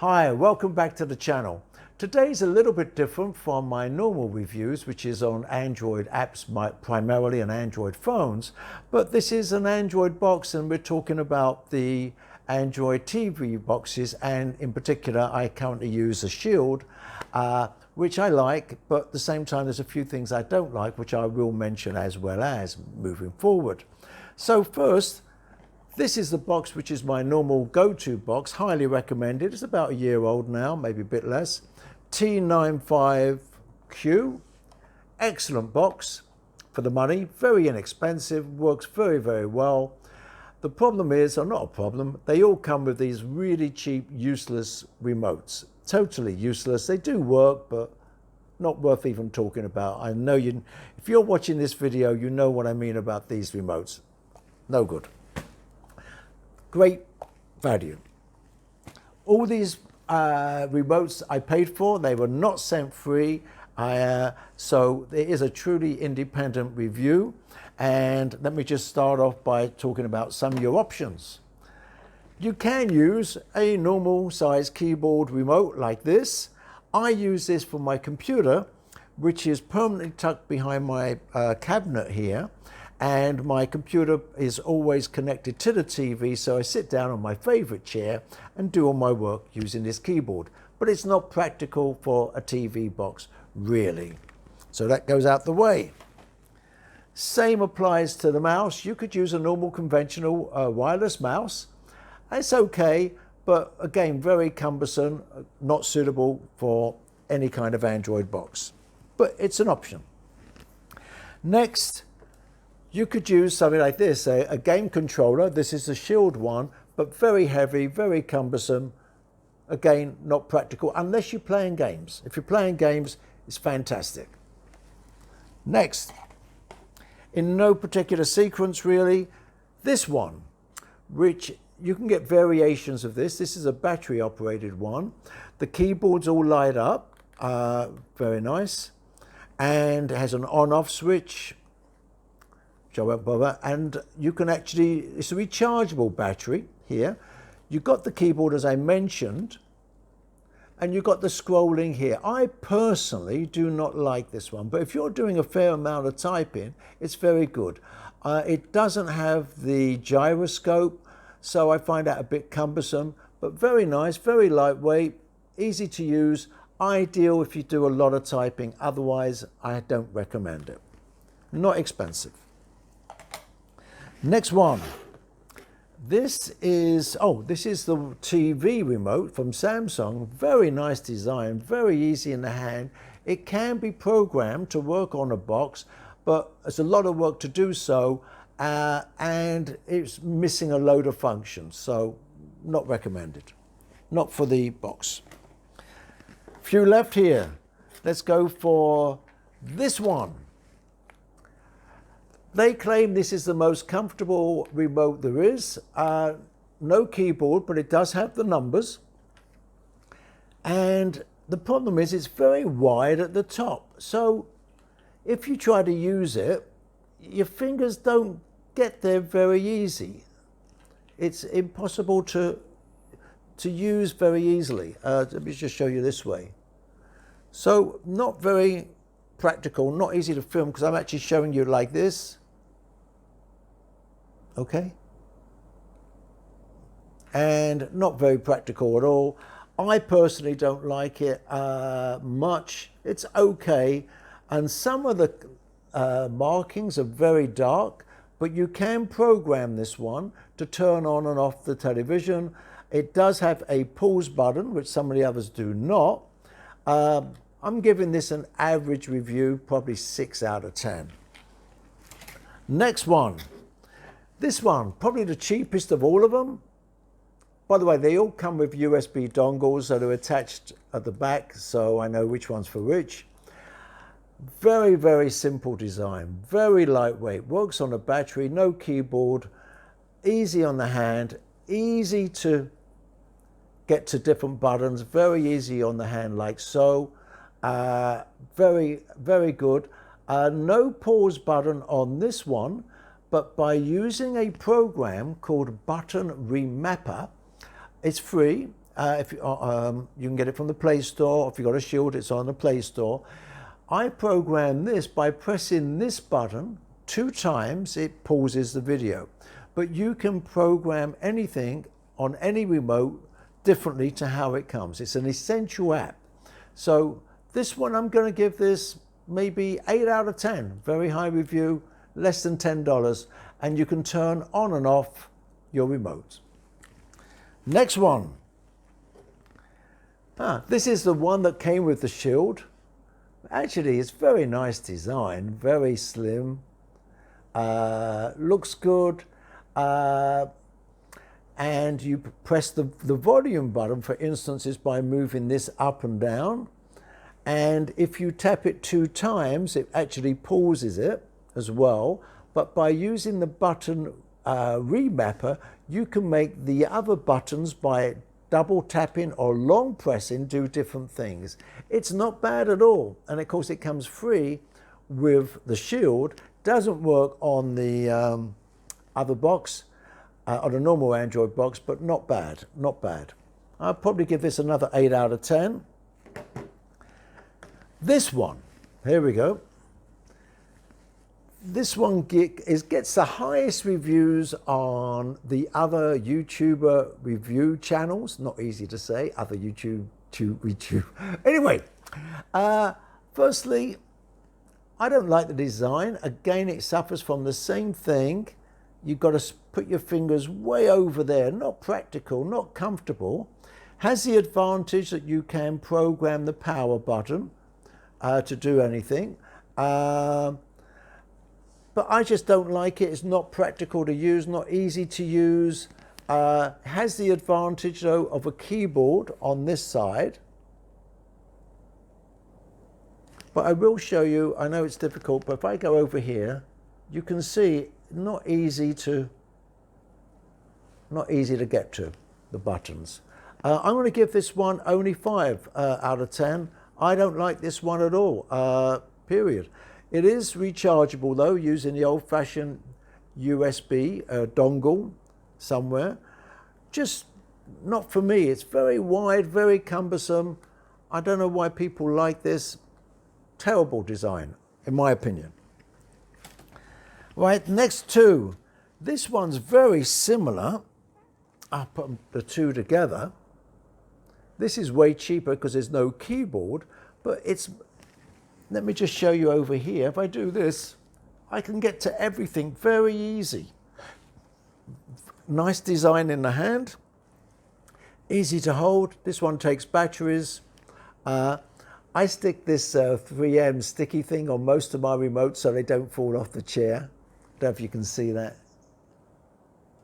Hi, welcome back to the channel. Today's a little bit different from my normal reviews, which is on Android apps, primarily on Android phones, but this is an Android box and we're talking about the Android TV boxes, and in particular I currently use a Shield, which I like, but at the same time there's a few things I don't like, which I will mention as well as moving forward. So first, this is the box which is my normal go-to box, highly recommended. It's about a year old now, maybe a bit less. T95Q, excellent box for the money, very inexpensive, works very, very well. The problem is, or not a problem, they all come with these really cheap, useless remotes. Totally useless. They do work, but not worth even talking about. I know you, if you're watching this video, you know what I mean about these remotes. No good. Great value. All these remotes I paid for, they were not sent free, so there is a truly independent review. And let me just start off by talking about some of your options. You can use a normal size keyboard remote like this. I use this for my computer, which is permanently tucked behind my cabinet here. And my computer is always connected to the TV, so I sit down on my favorite chair and do all my work using this keyboard. But it's not practical for a TV box, really. So that goes out the way. Same applies to the mouse. You could use a normal conventional wireless mouse. It's okay, but again, very cumbersome, not suitable for any kind of Android box. But it's an option. Next, you could use something like this, a game controller. This is a Shield one, but very heavy, very cumbersome. Again, not practical unless you're playing games. If you're playing games, it's fantastic. Next, in no particular sequence really, this one, which you can get variations of this. This is a battery operated one. The keyboards all light up, very nice. And it has an on-off switch, I won't bother, and you can actually, it's a rechargeable battery here. You've got the keyboard as I mentioned, and you've got the scrolling here. I personally do not like this one, but if you're doing a fair amount of typing, it's very good. It doesn't have the gyroscope, so I find that a bit cumbersome, but very nice, very lightweight, easy to use, ideal if you do a lot of typing. Otherwise, I don't recommend it. Not expensive. Next one. This is the TV remote from Samsung. Very nice design, very easy in the hand. It can be programmed to work on a box, but it's a lot of work to do so, and it's missing a load of functions, so not recommended. Not for the box. Few left here. Let's go for this one. They claim this is the most comfortable remote there is. No keyboard, but it does have the numbers. And the problem is it's very wide at the top. So if you try to use it, your fingers don't get there very easy. It's impossible to use very easily. Let me just show you this way. So not very practical, not easy to film, because I'm actually showing you like this. Okay, and not very practical at all. I personally don't like it much. It's okay, and some of the markings are very dark, but you can program this one to turn on and off the television. It does have a pause button, which some of the others do not. I'm giving this an average review, probably 6 out of 10. Next one. This one, probably the cheapest of all of them. By the way, they all come with USB dongles that are attached at the back, so I know which one's for which. Very, very simple design, very lightweight, works on a battery, no keyboard, easy on the hand, easy to get to different buttons, very easy on the hand like so. Very, very good. No pause button on this one. But by using a program called Button Remapper, it's free, If you can get it from the Play Store. If you've got a Shield, it's on the Play Store. I program this by pressing this button 2 times. It pauses the video. But you can program anything on any remote differently to how it comes. It's an essential app. So this one, I'm going to give this maybe 8 out of 10. Very high review, less than $10. And you can turn on and off your remote. Next one. This is the one that came with the Shield. Actually, it's very nice design, very slim, looks good, and you press the volume button, for instance, is by moving this up and down, and if you tap it 2 times, it actually pauses it as well, but by using the button remapper, you can make the other buttons by double tapping or long pressing do different things. It's not bad at all, and of course it comes free with the Shield. Doesn't work on the other box, on a normal Android box, but not bad, not bad. I'll probably give this another 8 out of 10. This one, here we go. This one gets the highest reviews on the other YouTuber review channels. Not easy to say, other YouTube. Anyway, firstly, I don't like the design. Again, it suffers from the same thing. You've got to put your fingers way over there. Not practical, not comfortable. Has the advantage that you can program the power button to do anything. But I just don't like it. It's not practical to use, not easy to use. Has the advantage, though, of a keyboard on this side. But I will show you, I know it's difficult, but if I go over here, you can see not easy to get to, the buttons. I'm going to give this one only 5 out of 10. I don't like this one at all, period. It is rechargeable though, using the old-fashioned USB dongle somewhere. Just not for me. It's very wide, very cumbersome. I don't know why people like this. Terrible design, in my opinion. Right, next 2. This one's very similar. I'll put the 2 together. This is way cheaper because there's no keyboard, but it's... Let me just show you over here. If I do this, I can get to everything very easy. Nice design in the hand. Easy to hold. This one takes batteries. I stick this 3M sticky thing on most of my remotes so they don't fall off the chair. Don't know if you can see that.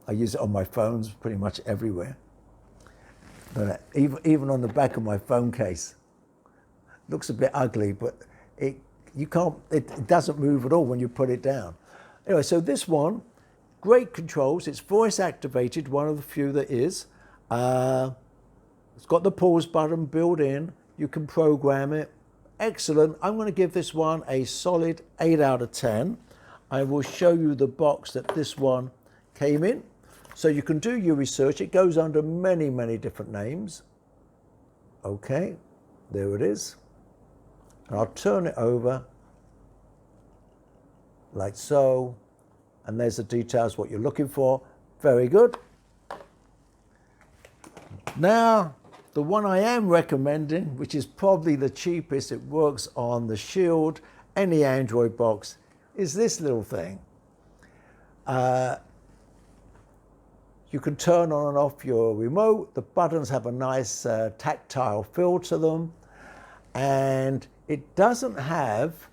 I use it on my phones pretty much everywhere. Even on the back of my phone case. Looks a bit ugly, but it doesn't move at all when you put it down. Anyway, so this one, great controls. It's voice activated, one of the few that is. It's got the pause button built in. You can program it. Excellent. I'm going to give this one a solid 8 out of 10. I will show you the box that this one came in. So you can do your research. It goes under many, many different names. Okay, there it is. And I'll turn it over like so. And there's the details, what you're looking for. Very good. Now, the one I am recommending, which is probably the cheapest, it works on the Shield, any Android box, is this little thing. You can turn on and off your remote. The buttons have a nice tactile feel to them. And it doesn't have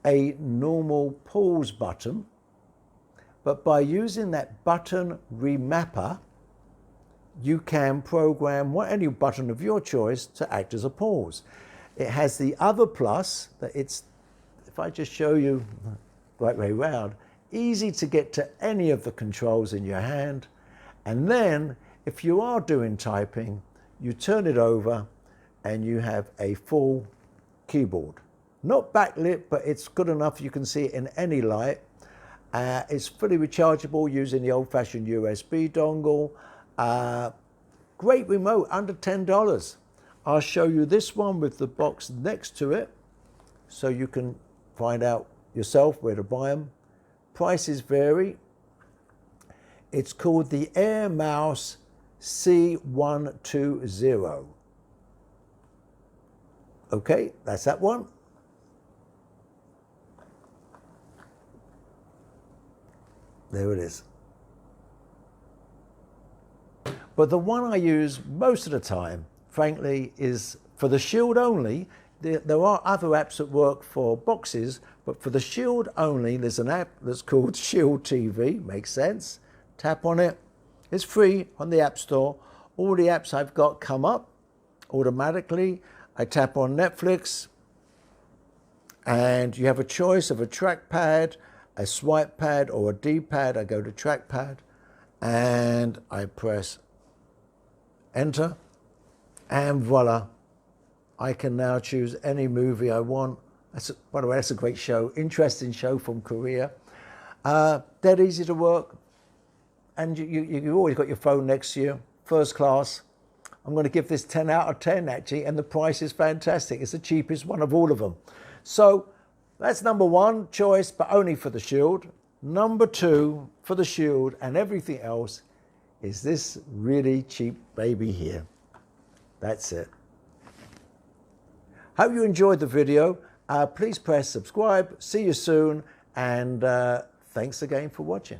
a normal pause button, but by using that button remapper, you can program any button of your choice to act as a pause. It has the other plus that it's, if I just show you right way round, easy to get to any of the controls in your hand. And then if you are doing typing, you turn it over and you have a full keyboard. Not backlit, but it's good enough you can see it in any light. It's fully rechargeable using the old-fashioned USB dongle. Great remote, under $10. I'll show you this one with the box next to it so you can find out yourself where to buy them. Prices vary. It's called the Air Mouse C120. Okay, that's that one. There it is. But the one I use most of the time, frankly, is for the Shield only. There are other apps that work for boxes, but for the Shield only, there's an app that's called Shield TV. Makes sense. Tap on it. It's free on the App Store. All the apps I've got come up automatically. I tap on Netflix, and you have a choice of a trackpad, a swipe pad, or a D-pad. I go to trackpad, and I press enter, and voila, I can now choose any movie I want. By the way, that's a great show, interesting show from Korea. Dead easy to work, and you've always got your phone next to you, first class. I'm going to give this 10 out of 10 actually, and the price is fantastic. It's the cheapest one of all of them. So that's number one choice, but only for the Shield. Number two for the Shield and everything else is this really cheap baby here. That's it. Hope you enjoyed the video. Please press subscribe. See you soon, and thanks again for watching.